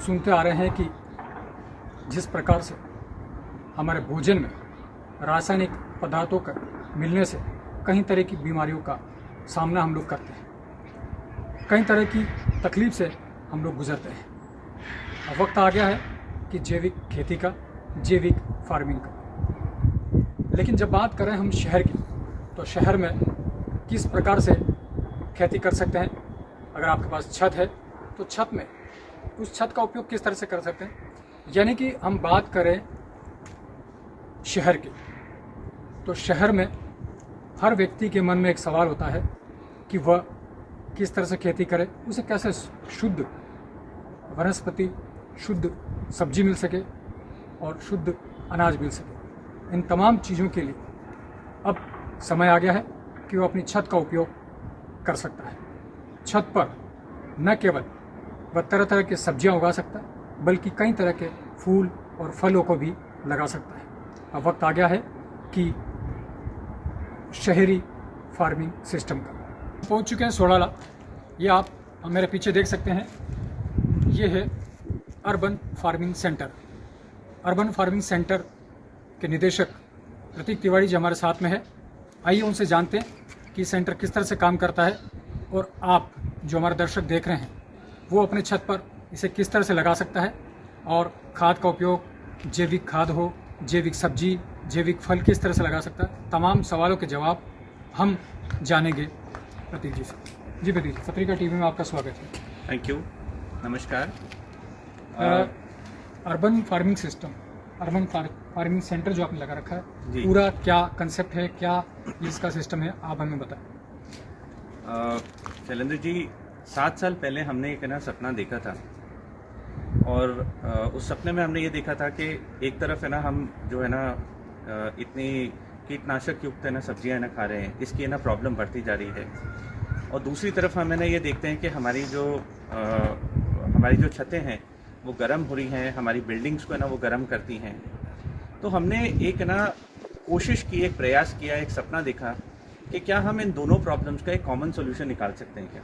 सुनते आ रहे हैं कि जिस प्रकार से हमारे भोजन में रासायनिक पदार्थों का मिलने से कई तरह की बीमारियों का सामना हम लोग करते हैं, कई तरह की तकलीफ से हम लोग गुजरते हैं। अब वक्त आ गया है कि जैविक खेती का, जैविक फार्मिंग का। लेकिन जब बात करें हम शहर की, तो शहर में किस प्रकार से खेती कर सकते हैं। अगर आपके पास छत है तो छत में उस छत का उपयोग किस तरह से कर सकते हैं। यानी कि हम बात करें शहर की, तो शहर में हर व्यक्ति के मन में एक सवाल होता है कि वह किस तरह से खेती करे, उसे कैसे शुद्ध वनस्पति, शुद्ध सब्जी मिल सके और शुद्ध अनाज मिल सके। इन तमाम चीज़ों के लिए अब समय आ गया है कि वो अपनी छत का उपयोग कर सकता है। छत पर न केवल वह तरह तरह की सब्जियां उगा सकता है, बल्कि कई तरह के फूल और फलों को भी लगा सकता है। अब वक्त आ गया है कि शहरी फार्मिंग सिस्टम का। पहुंच चुके हैं सोडाला। ये आप मेरे पीछे देख सकते हैं, ये है urban farming centre. Urban farming centre के निदेशक प्रतीक तिवारी जी हमारे साथ में है। आइए उनसे जानते हैं कि सेंटर किस तरह से काम करता है और आप जो हमारे दर्शक देख रहे हैं वो अपने छत पर इसे किस तरह से लगा सकता है और खाद का उपयोग जैविक खाद हो, जैविक सब्जी, जैविक फल किस तरह से लगा सकता है। तमाम सवालों के जवाब हम जानेंगे प्रतीक जी से। जी प्रतीक जी, पत्रिका टीवी में आपका स्वागत है। थैंक यू, नमस्कार। Urban farming system, urban farming centre जो आपने लगा रखा है, पूरा क्या कंसेप्ट है, क्या इसका सिस्टम है, आप हमें बताएं। शैलेंद्र जी, 7 साल पहले हमने एक सपना देखा था और उस सपने में हमने ये देखा था कि एक तरफ हम जो इतनी कीटनाशक युक्त सब्जियां खा रहे हैं, इसकी प्रॉब्लम बढ़ती जा रही है। और दूसरी तरफ हम ये देखते हैं कि हमारी जो छतें हैं वो गर्म हो रही हैं, हमारी बिल्डिंग्स को वो गर्म करती हैं। तो हमने एक कोशिश की, एक प्रयास किया, एक सपना देखा कि क्या हम इन दोनों प्रॉब्लम्स का एक कॉमन सोल्यूशन निकाल सकते हैं क्या।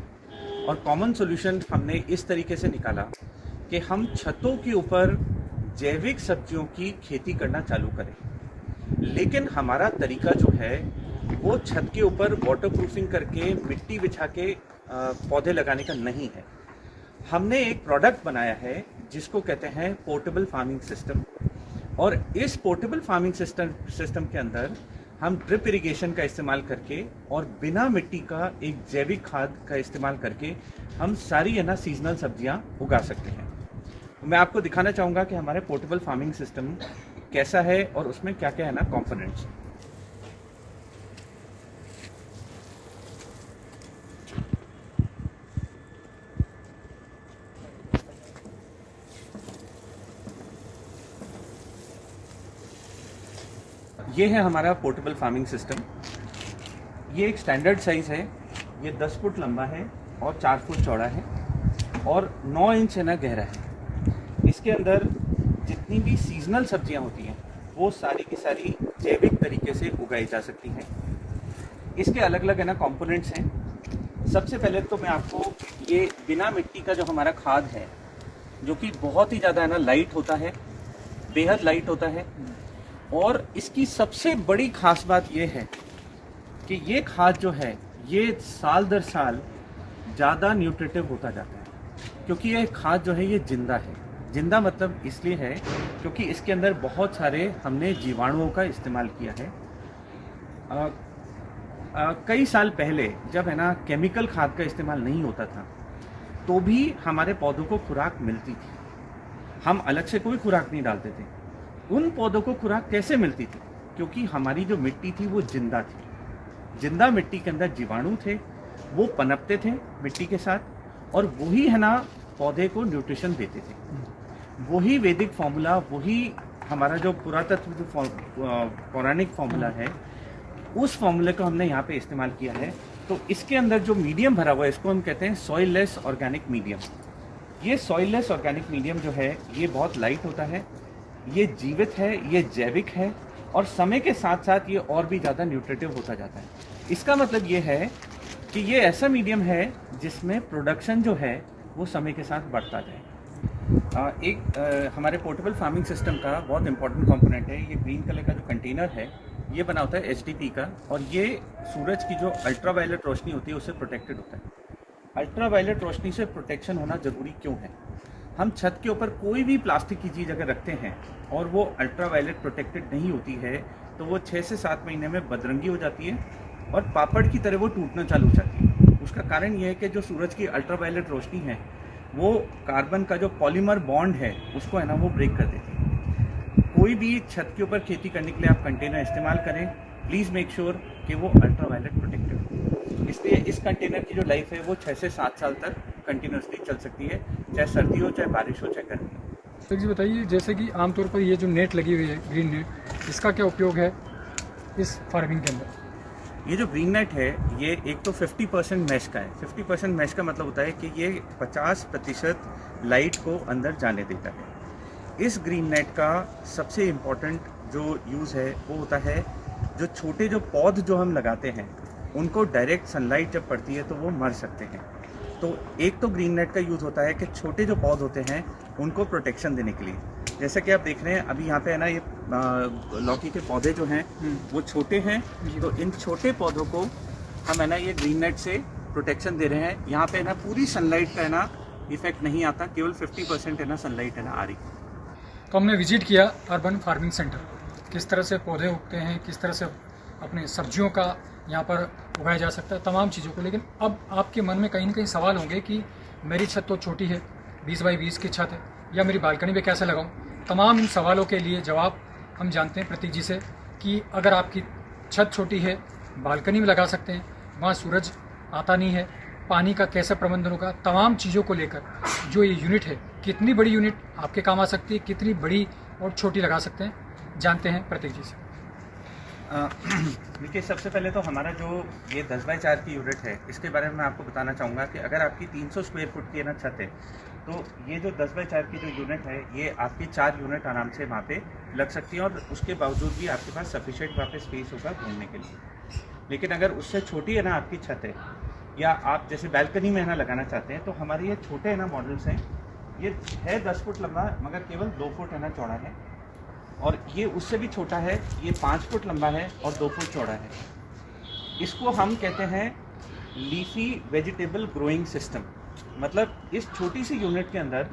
और कॉमन सोल्यूशन हमने इस तरीके से निकाला कि हम छतों के ऊपर जैविक सब्जियों की खेती करना चालू करें। लेकिन हमारा तरीका जो है वो छत के ऊपर वाटर प्रूफिंग करके मिट्टी बिछा के पौधे लगाने का नहीं है। हमने एक प्रोडक्ट बनाया है जिसको कहते हैं पोर्टेबल फार्मिंग सिस्टम। और इस पोर्टेबल फार्मिंग सिस्टम के अंदर हम ड्रिप इरिगेशन का इस्तेमाल करके और बिना मिट्टी का एक जैविक खाद का इस्तेमाल करके हम सारी सीजनल सब्जियां उगा सकते हैं। मैं आपको दिखाना चाहूँगा कि हमारे पोर्टेबल फार्मिंग सिस्टम कैसा है और उसमें क्या क्या कंपोनेंट्स। ये है हमारा पोर्टेबल फार्मिंग सिस्टम। ये एक स्टैंडर्ड साइज़ है। ये 10 फुट लंबा है और 4 फुट चौड़ा है और 9 इंच गहरा है। इसके अंदर जितनी भी सीजनल सब्जियां होती हैं वो सारी की सारी जैविक तरीके से उगाई जा सकती हैं। इसके अलग अलग कंपोनेंट्स हैं। सबसे पहले तो मैं आपको ये बिना मिट्टी का जो हमारा खाद है, जो कि बहुत ही ज़्यादा लाइट होता है, बेहद लाइट होता है। और इसकी सबसे बड़ी खास बात यह है कि ये खाद जो है ये साल दर साल ज़्यादा न्यूट्रिटिव होता जाता है, क्योंकि ये खाद जो है ये जिंदा है। जिंदा मतलब इसलिए है क्योंकि इसके अंदर बहुत सारे हमने जीवाणुओं का इस्तेमाल किया है। कई साल पहले जब केमिकल खाद का इस्तेमाल नहीं होता था तो भी हमारे पौधों को खुराक मिलती थी। हम अलग से कोई खुराक नहीं डालते थे। उन पौधों को खुराक कैसे मिलती थी? क्योंकि हमारी जो मिट्टी थी वो जिंदा थी। जिंदा मिट्टी के अंदर जीवाणु थे, वो पनपते थे मिट्टी के साथ और वही पौधे को न्यूट्रिशन देते थे। वही वैदिक फॉर्मूला, वही हमारा जो पुरातत्व जो पौराणिक फॉर्मूला है, उस फॉर्मूले को हमने यहाँ पे इस्तेमाल किया है। तो इसके अंदर जो मीडियम भरा हुआ है इसको हम कहते हैं सॉइल लेस ऑर्गेनिक मीडियम। ये सॉइल लेस ऑर्गेनिक मीडियम जो है ये बहुत लाइट होता है, ये जीवित है, ये जैविक है और समय के साथ साथ ये और भी ज़्यादा न्यूट्रिटिव होता जाता है। इसका मतलब ये है कि ये ऐसा मीडियम है जिसमें प्रोडक्शन जो है वो समय के साथ बढ़ता जाए। हमारे पोर्टेबल फार्मिंग सिस्टम का बहुत इंपॉर्टेंट कंपोनेंट है ये ग्रीन कलर का जो कंटेनर है, ये बना होता है HDP का, और ये सूरज की जो अल्ट्रावायलेट रोशनी होती है उससे प्रोटेक्टेड होता है। अल्ट्रावायलेट रोशनी से प्रोटेक्शन होना ज़रूरी क्यों है? हम छत के ऊपर कोई भी प्लास्टिक की चीज़ अगर रखते हैं और वो अल्ट्रावायलेट प्रोटेक्टेड नहीं होती है तो वो 6 से 7 महीने में बदरंगी हो जाती है और पापड़ की तरह वो टूटना चालू हो जाती है। उसका कारण ये है कि जो सूरज की अल्ट्रावायलेट रोशनी है वो कार्बन का जो पॉलीमर बॉन्ड है उसको है ना वो ब्रेक कर देती है। कोई भी छत के ऊपर खेती करने के लिए आप कंटेनर इस्तेमाल करें, प्लीज़ मेक श्योर कि वो अल्ट्रावायलेट प्रोटेक्टेड हो। इसलिए इस कंटेनर की जो लाइफ है वो 6 से 7 साल तक कंटिन्यूसली चल सकती है, चाहे सर्दी हो, चाहे बारिश हो, चाहे गर्मी हो। तो जी बताइए, जैसे कि आमतौर पर ये जो नेट लगी हुई है ग्रीन नेट, इसका क्या उपयोग है इस फार्मिंग के अंदर? ये जो ग्रीन नेट है ये एक तो 50% मैश का है। 50% मैश का मतलब होता है कि ये 50% लाइट को अंदर जाने देता है। इस ग्रीन नेट का सबसे इम्पोर्टेंट जो यूज़ है वो होता है जो छोटे जो पौध जो हम लगाते हैं उनको डायरेक्ट सनलाइट जब पड़ती है तो वो मर सकते हैं। तो एक तो ग्रीन नेट का यूज़ होता है कि छोटे जो पौध होते हैं उनको प्रोटेक्शन देने के लिए। जैसे कि आप देख रहे हैं अभी यहाँ पे है ना, ये लौकी के पौधे जो हैं वो छोटे हैं, तो इन छोटे पौधों को हम है ना ये ग्रीन नेट से प्रोटेक्शन दे रहे हैं। यहाँ पे है ना पूरी सनलाइट का है ना इफेक्ट नहीं आता, केवल 50% है ना सनलाइट है ना आ रही। तो हमने विजिट किया अर्बन फार्मिंग सेंटर, किस तरह से पौधे उगते हैं, किस तरह से अपने सब्जियों का यहाँ पर उगाया जा सकता है, तमाम चीज़ों को। लेकिन अब आपके मन में कहीं ना कहीं सवाल होंगे कि मेरी छत तो छोटी है, 20 बाई 20 की छत है, या मेरी बालकनी में कैसे लगाऊं? तमाम इन सवालों के लिए जवाब हम जानते हैं प्रतीक जी से कि अगर आपकी छत छोटी है, बालकनी में लगा सकते हैं, वहाँ सूरज आता नहीं है, पानी का कैसे प्रबंधन होगा, तमाम चीज़ों को लेकर जो ये यूनिट है, कितनी बड़ी यूनिट आपके काम आ सकती है, कितनी बड़ी और छोटी लगा सकते हैं, जानते हैं प्रतीक जी से। देखिए, सबसे पहले तो हमारा जो ये 10 बाई 4 की यूनिट है इसके बारे में मैं आपको बताना चाहूँगा कि अगर आपकी 300 स्क्वायर फुट की है ना छत है तो ये जो 10 बाई 4 की जो यूनिट है ये आपकी 4 यूनिट आराम से वहाँ पे लग सकती है और उसके बावजूद भी आपके पास सफिशिएंट वहाँ पे स्पेस होगा घूमने के लिए। लेकिन अगर उससे छोटी है ना आपकी छत है या आप जैसे बैल्कनी में है ना लगाना चाहते हैं तो हमारे ये छोटे है ना मॉडल्स हैं, ये है 10 फुट लंबा मगर केवल 2 फुट है ना चौड़ा है, और ये उससे भी छोटा है, ये 5 फुट लंबा है और 2 फुट चौड़ा है। इसको हम कहते हैं लीफी वेजिटेबल ग्रोइंग सिस्टम। मतलब इस छोटी सी यूनिट के अंदर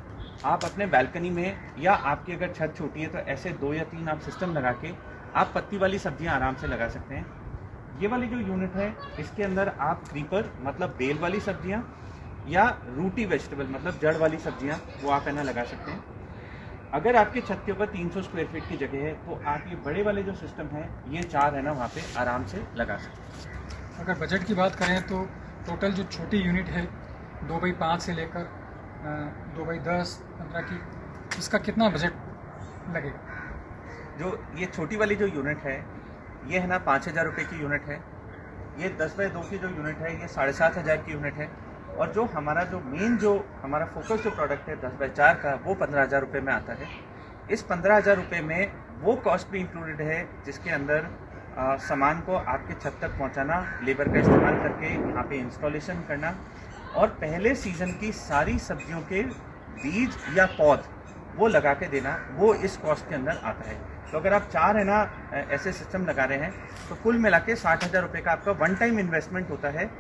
आप अपने बालकनी में या आपकी अगर छत छोटी है तो ऐसे 2 या 3 आप सिस्टम लगा के आप पत्ती वाली सब्जियां आराम से लगा सकते हैं। ये वाली जो यूनिट है इसके अंदर आप क्रीपर मतलब बेल वाली सब्जियां या रूटी वेजिटेबल मतलब जड़ वाली सब्जियां वो आप है ना लगा सकते हैं। अगर आपके छत के ऊपर 300 स्क्वायर फीट की जगह है तो आप ये बड़े वाले जो सिस्टम है ये 4 है ना वहाँ पे आराम से लगा सकते हैं। अगर बजट की बात करें तो टोटल जो छोटी यूनिट है 2 बाई 5 से लेकर 2 बाई 10, 15 की, इसका कितना बजट लगेगा? जो ये छोटी वाली जो यूनिट है ये है ना 5,000 रुपये की यूनिट है। ये 10 बाई 2 की जो यूनिट है ये 7,500 की यूनिट है। और जो हमारा जो मेन जो हमारा फोकस जो प्रोडक्ट है 10 बाई 4 का वो 15,000 रुपये में आता है। इस 15,000 रुपये में वो कॉस्ट भी इंक्लूडेड है जिसके अंदर सामान को आपके छत तक पहुंचाना, लेबर का इस्तेमाल करके यहाँ पे इंस्टॉलेशन करना और पहले सीज़न की सारी सब्जियों के बीज या पौध वो लगा के देना, वो इस कॉस्ट के अंदर आता है। तो अगर आप 4 है ना ऐसे सिस्टम लगा रहे हैं तो कुल मिला के 60,000 रुपये का आपका वन टाइम इन्वेस्टमेंट होता है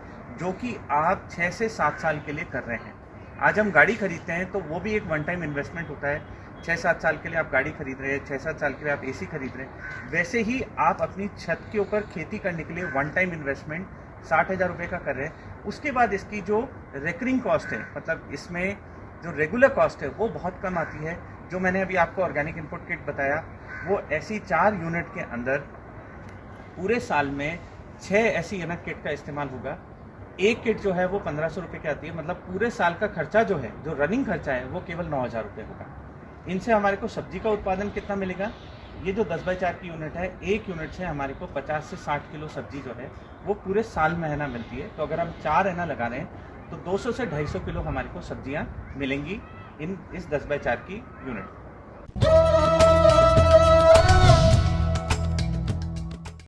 जो कि आप 6 से 7 साल के लिए कर रहे हैं। आज हम गाड़ी खरीदते हैं तो वो भी एक वन टाइम इन्वेस्टमेंट होता है। 6-7 साल के लिए आप गाड़ी खरीद रहे हैं, 6-7 साल के लिए आप एसी खरीद रहे हैं। वैसे ही आप अपनी छत के ऊपर खेती करने के लिए वन टाइम इन्वेस्टमेंट 60,000 रुपये का कर रहे हैं। उसके बाद इसकी जो रिकरिंग कॉस्ट है, मतलब इसमें जो रेगुलर कॉस्ट है वो बहुत कम आती है। जो मैंने अभी आपको ऑर्गेनिक इनपुट किट बताया वो ऐसी 4 यूनिट के अंदर पूरे साल में 6 ऐसी है ना किट का इस्तेमाल होगा। एक किट जो है वो 1,500 रुपये की आती है, मतलब पूरे साल का खर्चा जो है, जो रनिंग खर्चा है वो केवल 9,000 रुपये होगा। इनसे हमारे को सब्जी का उत्पादन कितना मिलेगा? ये जो 10 बाई 4 की यूनिट है, एक यूनिट से हमारे को 50 से 60 किलो सब्जी जो है वो पूरे साल में है ना मिलती है। तो अगर हम 4 है ना लगा रहे हैं तो 200 से 250 किलो हमारे को सब्जियां मिलेंगी इस 10 बाई 4 की यूनिट।